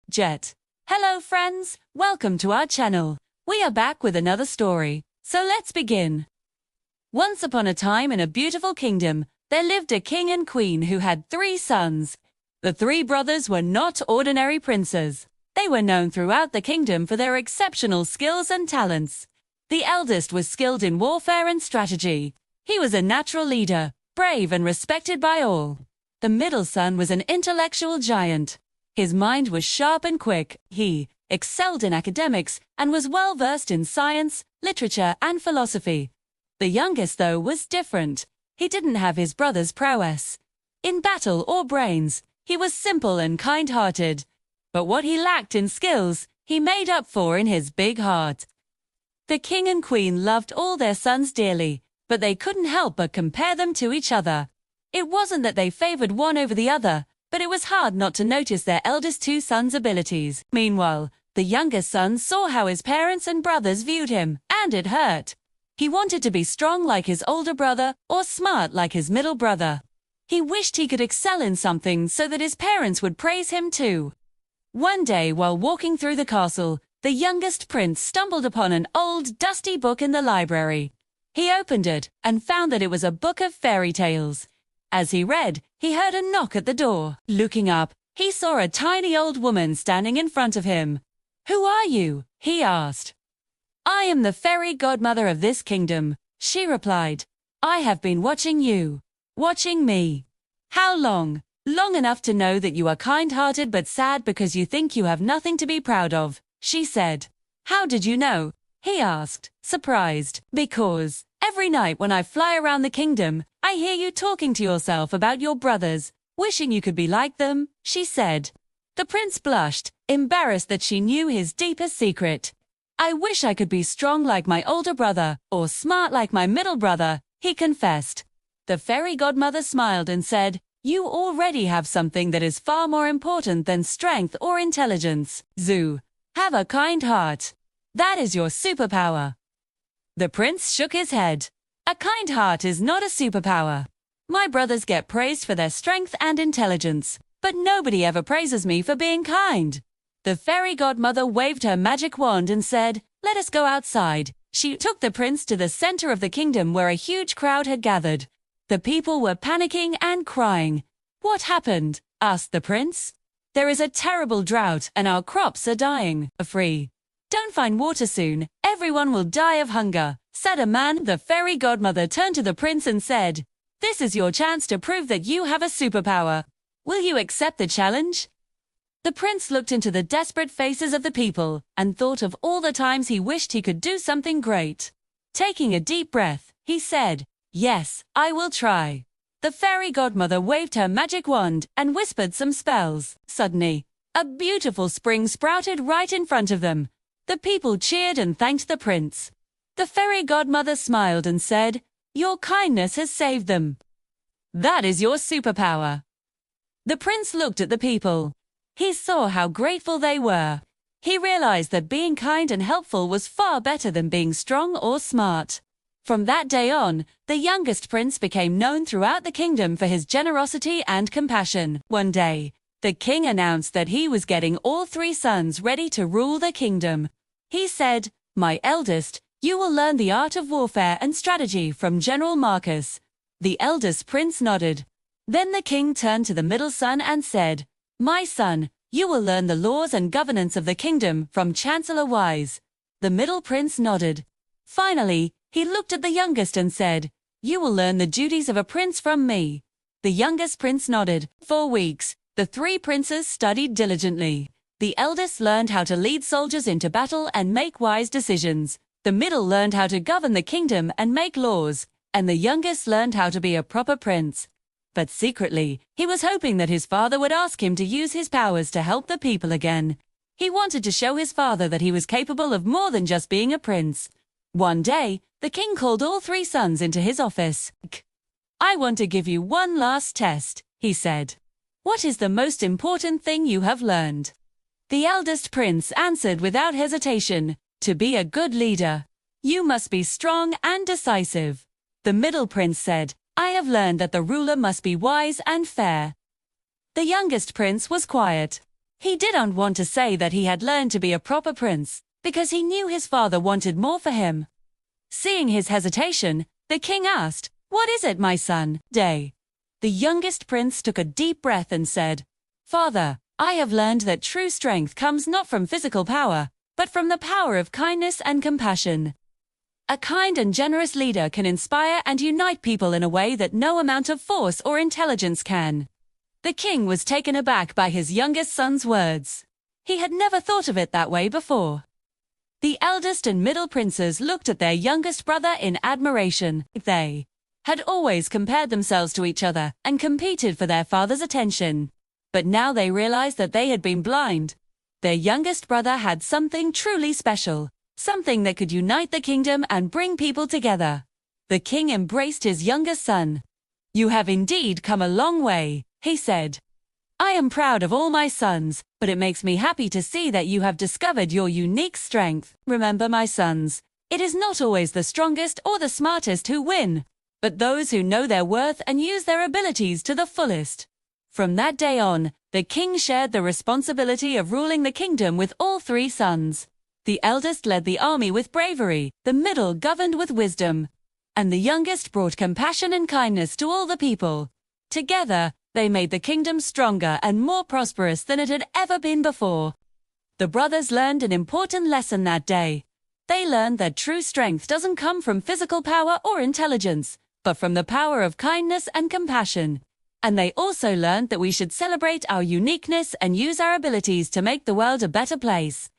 Jet. Hello friends, welcome to our channel. We are back with another story, so let's begin. Once upon a time in a beautiful kingdom, there lived a king and queen who had 3 sons. The 3 brothers were not ordinary princes. They were known throughout the kingdom for their exceptional skills and talents. The eldest was skilled in warfare and strategy. He was a natural leader, brave and respected by all. The middle son was an intellectual giant. His mind was sharp and quick. He excelled in academics and was well versed in science, literature, and philosophy. The youngest, though, was different. He didn't have his brother's prowess in battle or brains. He was simple and kind-hearted. But what he lacked in skills, he made up for in his big heart. The king and queen loved all their sons dearly, but they couldn't help but compare them to each other. It wasn't that they favored one over the other, but it was hard not to notice their eldest 2 sons' abilities. Meanwhile, the youngest son saw how his parents and brothers viewed him, and it hurt. He wanted to be strong like his older brother or smart like his middle brother. He wished he could excel in something so that his parents would praise him too. One day, while walking through the castle, the youngest prince stumbled upon an old, dusty book in the library. He opened it and found that it was a book of fairy tales. As he read, he heard a knock at the door. Looking up, he saw a tiny old woman standing in front of him. "Who are you?" he asked. "I am the fairy godmother of this kingdom," she replied. "I have been watching you. Watching me. How long? Long enough to know that you are kind-hearted but sad because you think you have nothing to be proud of," she said. "How did you know?" he asked, surprised. "Because every night when I fly around the kingdom, I hear you talking to yourself about your brothers, wishing you could be like them," she said. The prince blushed, embarrassed that she knew his deepest secret. "I wish I could be strong like my older brother, or smart like my middle brother," he confessed. The fairy godmother smiled and said, "You already have something that is far more important than strength or intelligence. Zoo, have a kind heart. That is your superpower." The prince shook his head. "A kind heart is not a superpower. My brothers get praised for their strength and intelligence, but nobody ever praises me for being kind." The fairy godmother waved her magic wand and said, "Let us go outside." She took the prince to the center of the kingdom where a huge crowd had gathered. The people were panicking and crying. "What happened?" asked the prince. "There is a terrible drought and our crops are dying. Don't find water soon. Everyone will die of hunger," said a man. The fairy godmother turned to the prince and said, "This is your chance to prove that you have a superpower. Will you accept the challenge?" The prince looked into the desperate faces of the people and thought of all the times he wished he could do something great. Taking a deep breath, he said, "Yes, I will try." The fairy godmother waved her magic wand and whispered some spells. Suddenly, a beautiful spring sprouted right in front of them. The people cheered and thanked the prince. The fairy godmother smiled and said, "Your kindness has saved them. That is your superpower." The prince looked at the people. He saw how grateful they were. He realized that being kind and helpful was far better than being strong or smart. From that day on, the youngest prince became known throughout the kingdom for his generosity and compassion. One day, the king announced that he was getting all 3 sons ready to rule the kingdom. He said, "My eldest, you will learn the art of warfare and strategy from General Marcus." The eldest prince nodded. Then the king turned to the middle son and said, "My son, you will learn the laws and governance of the kingdom from Chancellor Wise." The middle prince nodded. Finally, he looked at the youngest and said, "You will learn the duties of a prince from me." The youngest prince nodded. For weeks, the 3 princes studied diligently. The eldest learned how to lead soldiers into battle and make wise decisions. The middle learned how to govern the kingdom and make laws, and the youngest learned how to be a proper prince. But secretly, he was hoping that his father would ask him to use his powers to help the people again. He wanted to show his father that he was capable of more than just being a prince. One day, the king called all 3 sons into his office. "I want to give you one last test," he said. "What is the most important thing you have learned?" The eldest prince answered without hesitation, "To be a good leader, you must be strong and decisive." The middle prince said, "I have learned that the ruler must be wise and fair." The youngest prince was quiet. He didn't want to say that he had learned to be a proper prince, because he knew his father wanted more for him. Seeing his hesitation, the king asked, "What is it, my son, Day?" The youngest prince took a deep breath and said, "Father, I have learned that true strength comes not from physical power, but from the power of kindness and compassion. A kind and generous leader can inspire and unite people in a way that no amount of force or intelligence can." The king was taken aback by his youngest son's words. He had never thought of it that way before. The eldest and middle princes looked at their youngest brother in admiration. They had always compared themselves to each other and competed for their father's attention. But now they realized that they had been blind. Their youngest brother had something truly special, something that could unite the kingdom and bring people together. The king embraced his youngest son. "You have indeed come a long way," he said. "I am proud of all my sons, but it makes me happy to see that you have discovered your unique strength. Remember, my sons, it is not always the strongest or the smartest who win, but those who know their worth and use their abilities to the fullest." From that day on, the king shared the responsibility of ruling the kingdom with all three sons. The eldest led the army with bravery, the middle governed with wisdom, and the youngest brought compassion and kindness to all the people. Together, they made the kingdom stronger and more prosperous than it had ever been before. The brothers learned an important lesson that day. They learned that true strength doesn't come from physical power or intelligence, but from the power of kindness and compassion. And they also learned that we should celebrate our uniqueness and use our abilities to make the world a better place.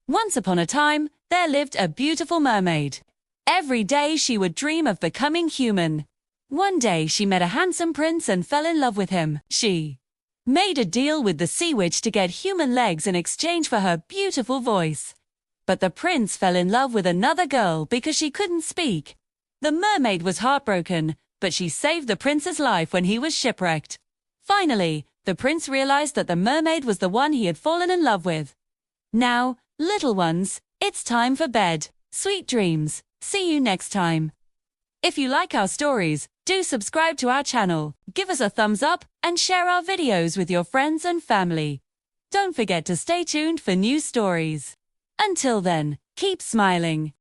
Once upon a time, there lived a beautiful mermaid. Every day she would dream of becoming human. One day she met a handsome prince and fell in love with him. She made a deal with the sea witch to get human legs in exchange for her beautiful voice. But the prince fell in love with another girl because she couldn't speak. The mermaid was heartbroken, but she saved the prince's life when he was shipwrecked. Finally, the prince realized that the mermaid was the one he had fallen in love with. Now, little ones, it's time for bed. Sweet dreams. See you next time. If you like our stories, do subscribe to our channel, give us a thumbs up, and share our videos with your friends and family. Don't forget to stay tuned for new stories. Until then, keep smiling.